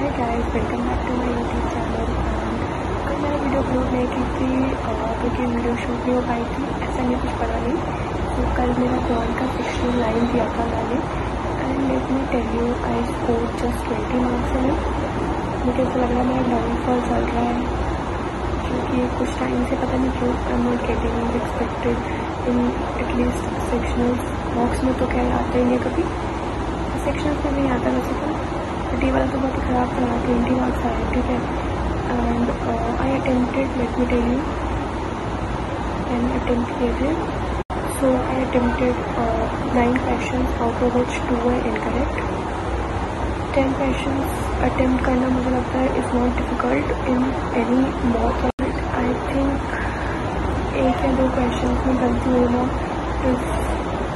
Hi guys, welcome back to my YouTube channel. कल मैंने video upload नहीं की थी क्योंकि वीडियो शूट नहीं हो पाई थी। ऐसा नहीं कुछ पता नहीं। तो कल मेरा ड्रॉइंग का सेक्शन लाइन दिया था मैंने, and let me tell you I score just 20 marks in it. मुझे ऐसा लग रहा है मेरा डाउनफॉल चल रहा है क्योंकि कुछ टाइम से पता नहीं क्यों I am not getting expected in at least sectionals. Box में तो क्या आता ही नहीं कभी, सेक्शंस में नहीं आता वैसे तो। डी वाला तो बहुत ही ख़राब था, 20 मार्क्स आए, ठीक है। And I attempted, let me tell you, मैंने अटेम्प्ट किए थे। So I attempted 9 questions, out of which 2 were incorrect. 10 questions attempt करना मुझे लगता है is not difficult in any mock. I think 1 या 2 क्वेश्चन में गलती होना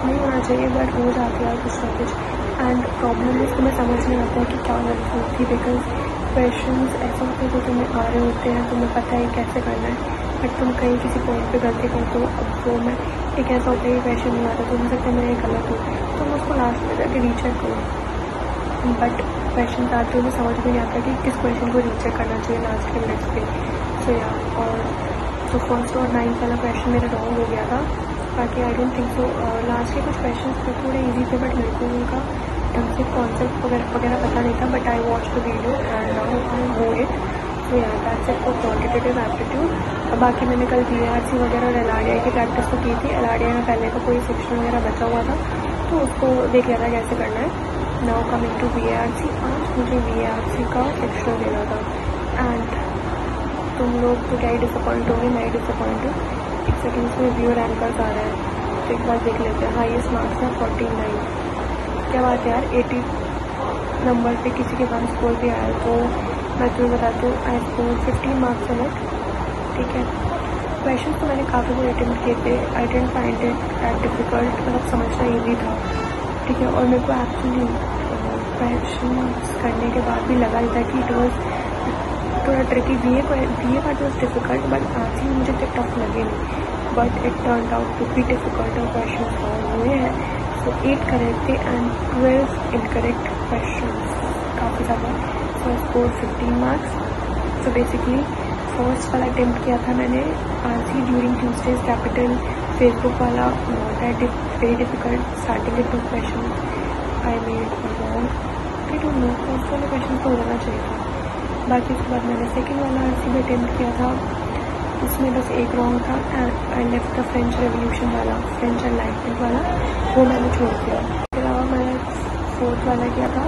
नहीं होना चाहिए, बट हो जाती है कुछ ना कुछ। एंड प्रॉब्लम इसको मैं समझ नहीं आता है कि क्या गलती होती, बिकॉज क्वेश्चंस ऐसे होते हैं जो तुम्हें आ रहे होते हैं, तुम्हें पता है कैसे करना है, बट तुम कहीं किसी पॉइंट पे गलती करते हो। अब वो मैं एक ऐसा होता है कि क्वेश्चन नहीं आता तो हो सकता है मेरा गलत हो, तो मैं उसको लास्ट में जाके रीचेक करूँ। बट क्वेश्चन आते हुए समझ में नहीं आता कि किस क्वेश्चन को रीचेक करना चाहिए लास्ट के मिनट्स पे। सो या, और तो फर्स्ट और 9th वाला क्वेश्चन मेरा रॉन्ग हो गया था। बाकी I don't think so last के कुछ क्वेश्चन थे थोड़े इजी थे, बट मेरे को उनका ढंग से कॉन्सेप्ट वगैरह पता नहीं था। But I watch the video and now I know it. तो यहाँ that's it for quantitative aptitude. बाकी मैंने कल BRC वगैरह और LRDI की प्रैक्टिस तो की थी। LRDI में पहले का कोई सेक्शन वगैरह बचा हुआ था तो उसको देख लिया था कैसे करना है। नाउ कमिंग टू BRC, आज मुझे BRC का सेक्शन देना था एंड तुम लोग तो क्या ही डिसअपॉइंट होंगे, मैं ही डिसअपॉइंट हूँ। एक सेकेंड, इसमें व्यू रैंकर्स आ रहे हैं तो एक बार देख लेते हैं। हाईएस्ट मार्क्स है 49। क्या बात है यार, 80 नंबर पे किसी के पास स्कोर भी आया। तो मैं तुम्हें बताती हूँ, I score 15 marks in it, ठीक है। क्वेश्चन तो मैंने काफ़ी कुछ अटेम्प्ट किए थे, I don't find it that difficult, मतलब समझना ईजी था, ठीक है। और मेरे को एक्चुअली क्वेश्चन करने के बाद भी लगा था कि इट वॉज थोड़ा tricky. BA part was difficult, but आज ही मुझे तो टफ लगे नहीं, but it turn out to be difficult. और क्वेश्चन सॉल्व हुए हैं, सो 8 करेक्ट थे एंड 12 इनकरेक्ट क्वेश्चन, काफ़ी ज़्यादा। सो I score 15 marks. So basically first वाला अटेम्प्ट किया था मैंने आज ही ड्यूरिंग ट्यूसडेज कैपिटल, फेसबुक वाला वेरी डिफिकल्ट। स्टार्टिंग के 2 question I made wrong, I don't know, first वाला क्वेश्चन तो हो जाना चाहिए था। बाकी उसके बाद मैंने सेकेंड वाला RC भी अटेम्प्ट किया था, उसमें बस एक रॉन्ग था and I left the French revolution वाला, फ्रेंच एनलाइटमेंट वाला, वो मैंने छोड़ दिया। इसके अलावा मैंने 4th वाला किया था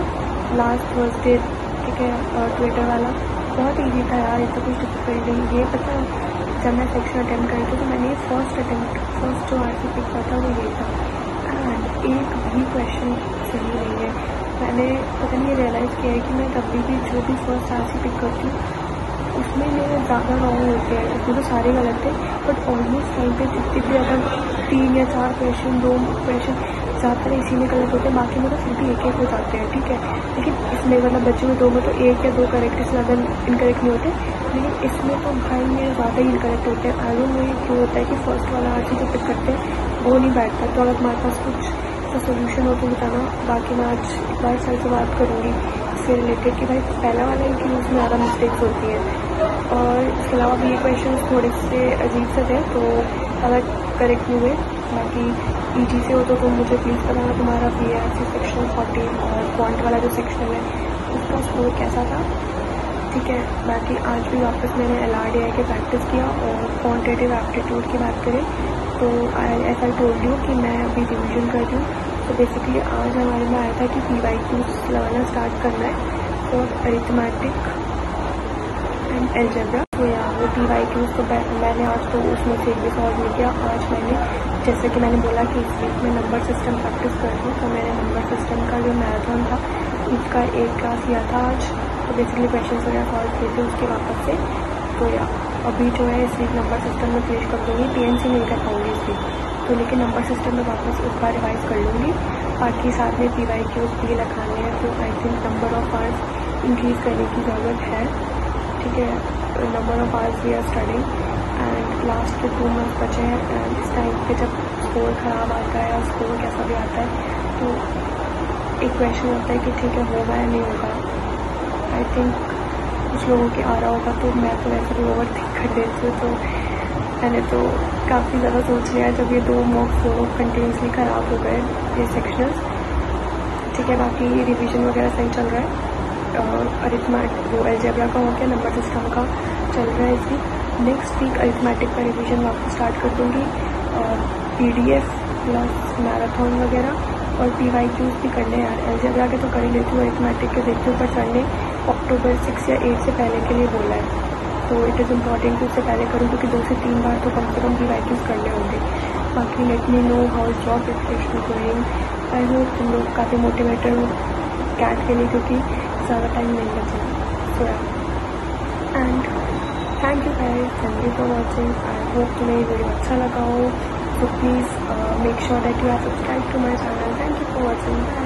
लास्ट थर्सडे, ठीक है, ट्विटर वाला। बहुत ईजी था यार, ये तो कुछ डिफिकल्ट नहीं। ये पता है जब मैं सेक्शन अटेम्प्ट करी थी तो मैंने फर्स्ट जो RC पिक किया था वो ये था, एंड एक भी क्वेश्चन सही नहीं है। मैंने पता नहीं रियलाइज़ किया है कि मैं कभी भी जो भी फर्स्ट RC पिक करती हूँ उसमें मेरे ज़्यादा रॉन्ग होते हैं। उसमें तो सारे गलत थे, बट ऑलमोस्ट टाइम पे जितने भी अगर 3 या 4 क्वेश्चन, 2 क्वेश्चन ज़्यादातर इसी में गलत होते हैं, बाकी में तो फिर भी एक हो जाते हैं, ठीक है। लेकिन इसमें मतलब बच्चे में 2 में तो 1 या 2 करेक्ट से ज़्यादा इनकरेक्ट नहीं होते, लेकिन इसमें तो भाई मेरे ज़्यादा ही इनकरेक्ट होते हैं। आई डोंट नो ये क्यों होता है कि फर्स्ट वाला RC जो पिक करते हैं वो नहीं बैठता। तो अगर तुम्हारे पास कुछ सोल्यूशन हो तो बताना। बाकी मैं आज एक बार सर से बात करूँगी इससे रिलेटेड कि भाई पहला वाला है कि उसमें ज़्यादा मिस्टेक्स होती हैं। और इसके अलावा भी ये क्वेश्चन थोड़े से अजीब से थे तो ज़्यादा करेक्ट नहीं हुए। बाकी EG से हो तो मुझे प्लीज़ बताना तुम्हारा BRC सेक्शन 14 और क्वांट वाला जो सेक्शन है उसका स्कोर कैसा था, ठीक है। बाकी आज भी वापस मैंने LRDI की प्रैक्टिस किया। और क्वांटिटेटिव एप्टीट्यूड की बात करें तो ऐसा टोल्ड यू कि मैं अभी रिविजन कर रही हूँ। तो बेसिकली आज हमारे में आया था कि PYQs लगाना स्टार्ट करना है फॉर अरिथमेटिक एंड एल्जेब्रा। तो यहाँ वो PYQs तो मैंने आज तो उसमें से भी सॉल्व नहीं किया। आज मैंने, जैसे कि मैंने बोला कि इस वीक में नंबर सिस्टम प्रैक्टिस कर रही हूँ, तो मैंने नंबर सिस्टम का जो मैराथन था उसका एक क्लास किया था आज। तो बेसिकली क्वेश्चन वगैरह सॉल्व किए थे उसके वापस से। तो या अभी जो है इस वीक नंबर सिस्टम में फिनिश कर दूँगी, PNC नहीं कर पाऊँगी इस वीक, तो लेकिन नंबर सिस्टम में वापस एक बार रिवाइज कर लूँगी। बाकी साथ में PYQs भी लगाने हैं, तो I think number of hours increase करने की ज़रूरत है, ठीक है। Number of hours we are studying and last के 2 मंथ बचे हैं। एंड इस टाइम पे जब स्कोर ख़राब आता है या स्कोर कैसा भी आता है तो एक क्वेश्चन होता है कि ठीक है होगा या नहीं होगा। आई थिंक कुछ लोगों के आ रहा होगा, तो मैं तो वैसे भी ओवर थिंक कर देती हूँ। तो मैंने तो काफ़ी ज़्यादा सोच लिया जब ये 2 मॉक्स दोनों कंटिन्यूसली ख़राब हो गए, ये सेक्शनल्स। ठीक है, बाकी रिवीजन वगैरह सही चल रहा है। अरिथमेटिक वो अलजेब्रा का हो गया, नंबर सिस्टम का चल रहा है इस वीक। नेक्स्ट वीक अरिथमेटिक का रिवीजन वापस स्टार्ट कर दूँगी, PDF प्लस मैराथन वगैरह, और PYQs भी करने यार। अलजेब्रा के तो कर ही लेती हूँ, अरिथमेटिक के देखती हूँ, पर सर ने अक्टूबर 6 या 8 से पहले के लिए बोला है, तो इट इज़ इम्पॉर्टेंट कि उससे पहले करूँ, क्योंकि 2 से 3 बार तो कम से कम PYQs करने होंगे। बाकी let me know how job preparation going. I hope तुम लोग काफ़ी मोटिवेटेड हो कैट के लिए, क्योंकि ज़्यादा टाइम नहीं बचेगा। So and thank you guys, thank you for watching. I hope तुम्हें ये वीडियो अच्छा लगा हो। So please make sure that you are subscribed to my channel. Thank you for watching. Bye.